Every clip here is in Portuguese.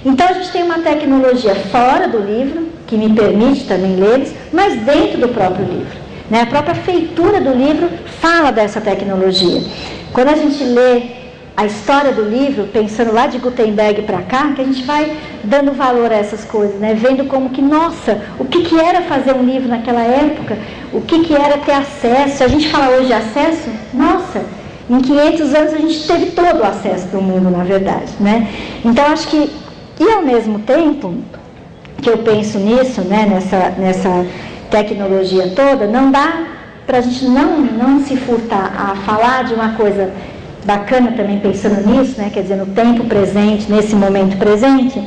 Então a gente tem uma tecnologia fora do livro, que me permite também lê-los, mas dentro do próprio livro, né? A própria feitura do livro fala dessa tecnologia. Quando a gente lê a história do livro, pensando lá de Gutenberg para cá, que a gente vai dando valor a essas coisas, né? Vendo como que, nossa, o que era fazer um livro naquela época, o que era ter acesso. Se a gente fala hoje de acesso, nossa, em 500 anos a gente teve todo o acesso do mundo, na verdade, né? Então acho que, e ao mesmo tempo que eu penso nisso, né, nessa tecnologia toda, não dá para a gente não se furtar a falar de uma coisa bacana também pensando nisso, né, quer dizer, no tempo presente, nesse momento presente.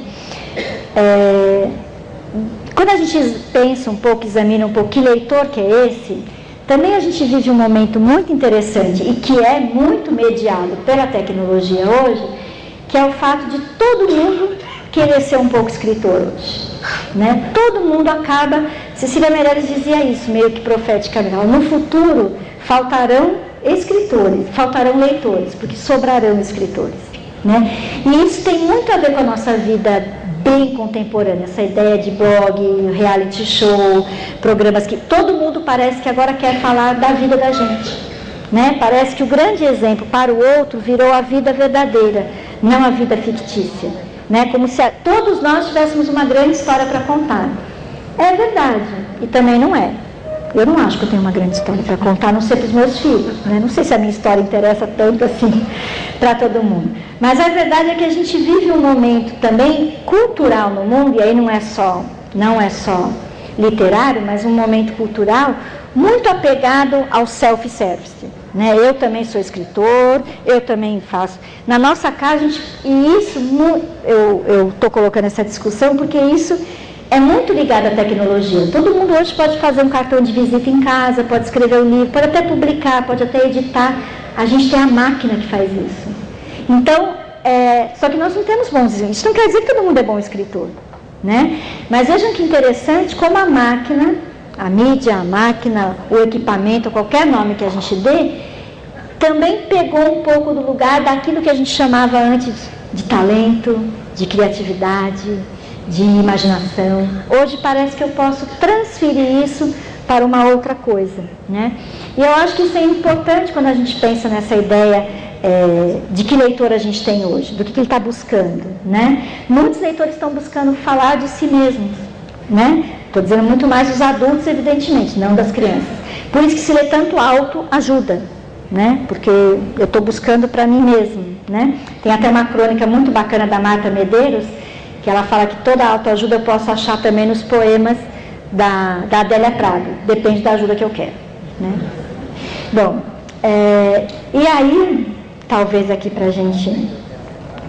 Quando a gente pensa um pouco, examina um pouco que leitor que é esse, também a gente vive um momento muito interessante e que é muito mediado pela tecnologia hoje, que é o fato de todo mundo querer ser um pouco escritor hoje, né? Todo mundo acaba, Cecília Meirelles dizia isso, meio que profeticamente, no futuro faltarão escritores, faltarão leitores, porque sobrarão escritores, né? E isso tem muito a ver com a nossa vida bem contemporânea, essa ideia de blog, reality show, programas que todo mundo parece que agora quer falar da vida da gente, né? Parece que o grande exemplo para o outro virou a vida verdadeira, não a vida fictícia, né? Como se todos nós tivéssemos uma grande história para contar. É verdade, e também não é. Eu não acho que eu tenho uma grande história para contar, a não ser para os meus filhos, né? Não sei se a minha história interessa tanto assim para todo mundo. Mas a verdade é que a gente vive um momento também cultural no mundo, e aí não é só literário, mas um momento cultural muito apegado ao self-service, né? Eu também sou escritor, eu também faço. Na nossa casa, e isso, eu estou colocando essa discussão porque isso é muito ligado à tecnologia. Todo mundo hoje pode fazer um cartão de visita em casa, pode escrever um livro, pode até publicar, pode até editar. A gente tem a máquina que faz isso. Então, só que nós não temos bons escritores. Isso não quer dizer que todo mundo é bom escritor, né? Mas vejam que interessante como a máquina, a mídia, a máquina, o equipamento, qualquer nome que a gente dê, também pegou um pouco do lugar daquilo que a gente chamava antes de talento, de criatividade, de imaginação. Hoje parece que eu posso transferir isso para uma outra coisa, né? E eu acho que isso é importante quando a gente pensa nessa ideia de que leitor a gente tem hoje, do que ele está buscando, né? Muitos leitores estão buscando falar de si mesmos, né? Estou dizendo muito mais dos adultos, evidentemente, não das crianças. Por isso que se lê tanto alto ajuda, né? Porque eu estou buscando para mim mesmo, né? Tem até uma crônica muito bacana da Marta Medeiros, que ela fala que toda autoajuda eu posso achar também nos poemas da Adélia Prado, depende da ajuda que eu quero, né? Bom, e aí, talvez aqui para a gente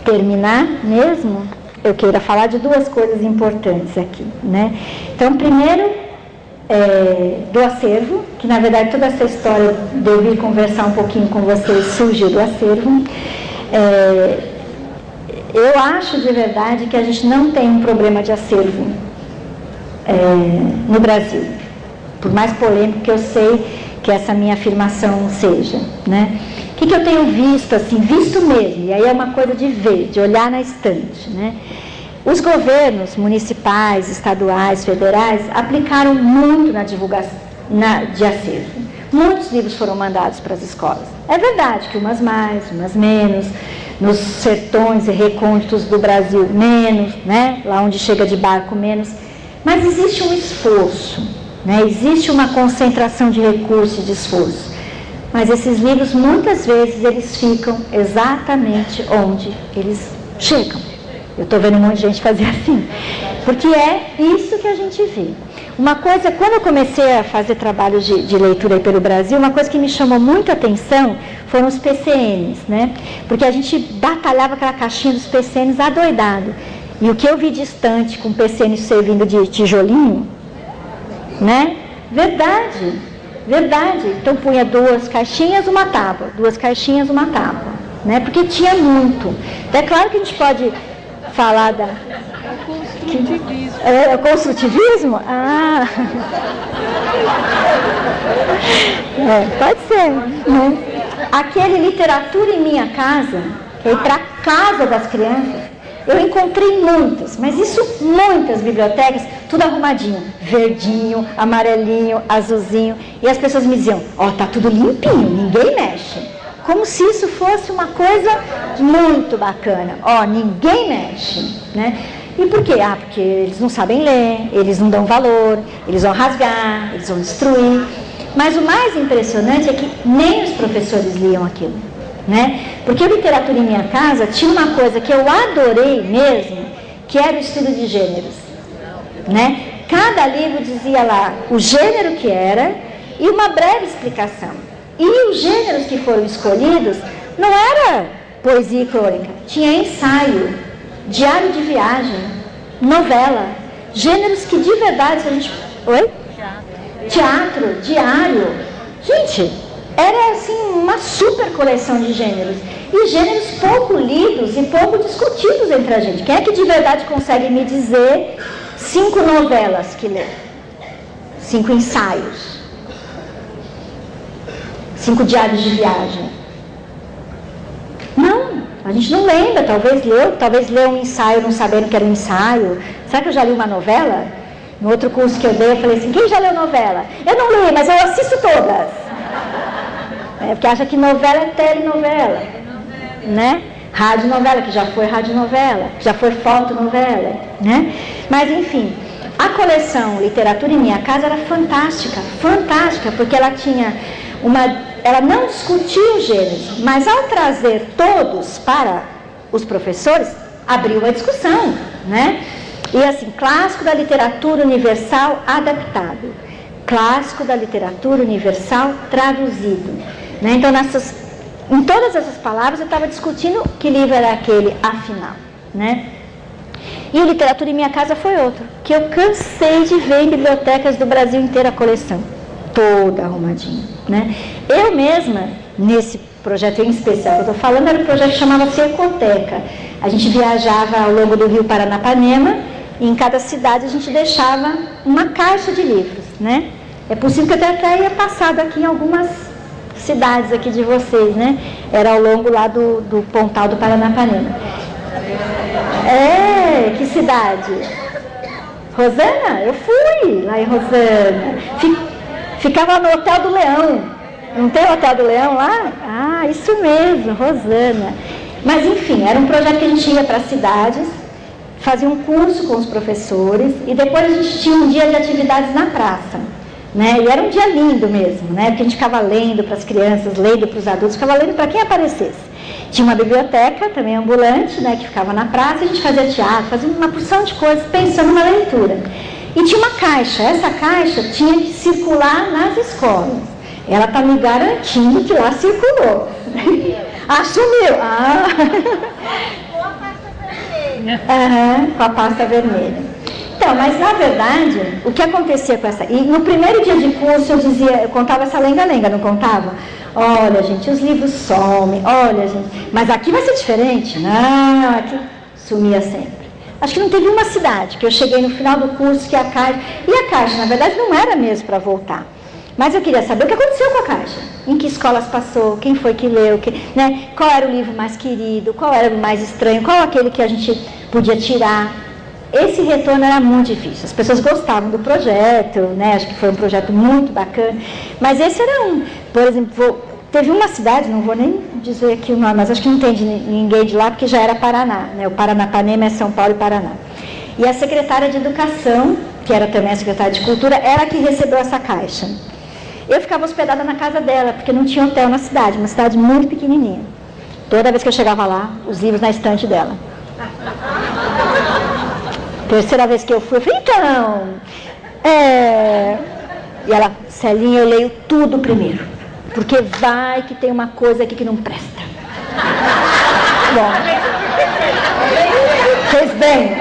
terminar mesmo, eu queira falar de duas coisas importantes aqui, né? Então, primeiro, do acervo, que na verdade toda essa história de eu vir conversar um pouquinho com vocês surgiu do acervo. Eu acho de verdade que a gente não tem um problema de acervo no Brasil, por mais polêmico que eu sei que essa minha afirmação seja, né? O que eu tenho visto, assim, visto mesmo, e aí é uma coisa de ver, de olhar na estante, né? Os governos municipais, estaduais, federais aplicaram muito na divulgação de acervo. Muitos livros foram mandados para as escolas. É verdade que umas mais, umas menos, nos sertões e recônditos do Brasil menos, né? Lá onde chega de barco menos, mas existe um esforço, né? Existe uma concentração de recursos e de esforço. Mas esses livros, muitas vezes, eles ficam exatamente onde eles chegam. Eu estou vendo um monte de gente fazer assim, porque é isso que a gente vê. Uma coisa, quando eu comecei a fazer trabalhos de leitura aí pelo Brasil, uma coisa que me chamou muito a atenção foram os PCNs, né? Porque a gente batalhava aquela caixinha dos PCNs adoidado. E o que eu vi distante com o PCN servindo de tijolinho, né? Verdade, verdade. Então punha 2 caixinhas, uma tábua, 2 caixinhas, uma tábua, né? Porque tinha muito. É claro que a gente pode falar da... Construtivismo. O construtivismo? Ah! Pode ser, né? Aquele literatura em minha casa, que é ir para a casa das crianças, Eu encontrei muitas, mas isso, muitas bibliotecas, tudo arrumadinho, verdinho, amarelinho, azulzinho, e as pessoas me diziam, ó, tá tudo limpinho, ninguém mexe. Como se isso fosse uma coisa muito bacana, ó, ninguém mexe, né? E por quê? Ah, porque eles não sabem ler, eles não dão valor, eles vão rasgar, eles vão destruir. Mas o mais impressionante é que nem os professores liam aquilo, né? Porque a literatura em minha casa tinha uma coisa que eu adorei mesmo, que era o estudo de gêneros, né? Cada livro dizia lá o gênero que era e uma breve explicação. E os gêneros que foram escolhidos não era poesia e crônica, tinha ensaio, diário de viagem, novela, gêneros que de verdade, se a gente... Oi? Teatro, diário. Gente, era assim uma super coleção de gêneros. E gêneros pouco lidos e pouco discutidos entre a gente. Quem é que de verdade consegue me dizer 5 novelas que lê? 5 ensaios? 5 diários de viagem? Não, a gente não lembra. Talvez leu um ensaio não sabendo que era um ensaio. Será que eu já li uma novela? No outro curso que eu dei, eu falei assim, quem já leu novela? Eu não li, mas eu assisto todas. Porque acha que novela é telenovela, né? Radionovela, que já foi radionovela, que já foi fotonovela, né? Mas, enfim, a coleção Literatura em Minha Casa era fantástica, fantástica, porque ela tinha ela não discutia os gêneros, mas ao trazer todos para os professores, abriu uma discussão, né? E assim, clássico da literatura universal adaptado, clássico da literatura universal traduzido, né? Então, em todas essas palavras, eu estava discutindo que livro era aquele, afinal, né? E o Literatura em Minha Casa foi outro, que eu cansei de ver em bibliotecas do Brasil inteiro a coleção, toda arrumadinha, né? Eu mesma, nesse projeto em especial que eu estou falando, era um projeto que chamava-se Ecoteca. A gente viajava ao longo do Rio Paranapanema, e em cada cidade a gente deixava uma caixa de livros, né? É possível que eu até tenha passado aqui em algumas cidades aqui de vocês, né? Era ao longo lá do Pontal do Paranapanema. Que cidade? Rosana? Eu fui lá em Rosana. Ficava no Hotel do Leão. Não tem o Hotel do Leão lá? Ah, isso mesmo, Rosana. Mas enfim, era um projeto que a gente ia para as cidades, fazia um curso com os professores e depois a gente tinha um dia de atividades na praça, né? E era um dia lindo mesmo, né? Porque a gente ficava lendo para as crianças, lendo para os adultos, ficava lendo para quem aparecesse. Tinha uma biblioteca também ambulante, né? Que ficava na praça, a gente fazia teatro, fazia uma porção de coisas pensando na leitura. E tinha uma caixa, essa caixa tinha que circular nas escolas. Ela está me garantindo que lá circulou. Assumiu. Com a pasta vermelha. Então, mas na verdade, o que acontecia com essa... E no primeiro dia de curso eu contava essa lenga-lenga, não contava? Olha, gente, os livros somem, olha, gente, mas aqui vai ser diferente. Não, aqui sumia sempre. Acho que não teve uma cidade que eu cheguei no final do curso que a caixa... E a caixa, na verdade, não era mesmo para voltar. Mas eu queria saber o que aconteceu com a caixa. Em que escolas passou, quem foi que leu, né? Qual era o livro mais querido, qual era o mais estranho, qual aquele que a gente podia tirar. Esse retorno era muito difícil. As pessoas gostavam do projeto, né? Acho que foi um projeto muito bacana. Mas esse era um. Por exemplo, teve uma cidade, não vou nem dizer aqui o nome, mas acho que não tem ninguém de lá, porque já era Paraná, né? O Paranapanema é São Paulo e Paraná. E a secretária de Educação, que era também a secretária de Cultura, era a que recebeu essa caixa. Eu ficava hospedada na casa dela, porque não tinha hotel na cidade, uma cidade muito pequenininha. Toda vez que eu chegava lá, os livros na estante dela. Terceira vez que eu fui, eu falei, então... E ela, Celinha, eu leio tudo primeiro, porque vai que tem uma coisa aqui que não presta. Bom, fez bem.